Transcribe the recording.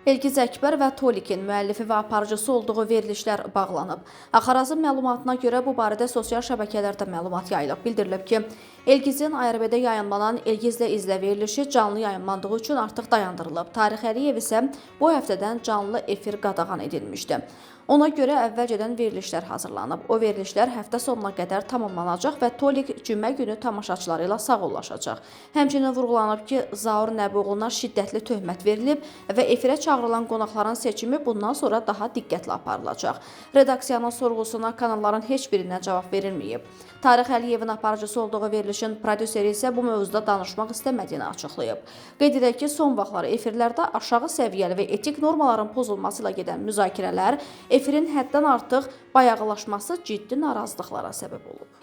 Elgiz Əkbər və Tolikin müəllifi və aparıcısı olduğu verilişlər bağlanıb. Axarazın məlumatına görə bu barədə sosial şəbəkələrdə məlumat yayılıb. Bildirilib ki, Elgizin ARB-də yayınlanan Elgizlə izlə verilişi canlı yayınlandığı üçün artıq dayandırılıb. Tarix Əliyev isə bu həftədən canlı efir qadağan edilmişdi. Ona görə əvvəlcədən verilişlər hazırlanıb. O verilişlər həftə sonuna qədər tamamlanacaq və Tolik cümə günü tamaşaçıları ilə sağollaşacaq. Həmçinin vurğulanıb ki, Zaur Nəboğluna şiddətli töhmət verilib və efirə çağırılan qonaqların seçimi bundan sonra daha diqqətlə aparılacaq. Redaksiyanın sorğusuna kanalların heç birindən cavab verilməyib. Tarix Əliyevin aparıcısı olduğu verilişin prodüseri isə bu mövzuda danışmaq istəmədiyini açıqlayıb. Qeyd edək ki, son vaxtlar efirlərdə aşağı səviyyəli və etik normaların pozulması ilə gedən müzakirələr efirin həddən artıq bayağılaşması ciddi narazılıqlara səbəb olub.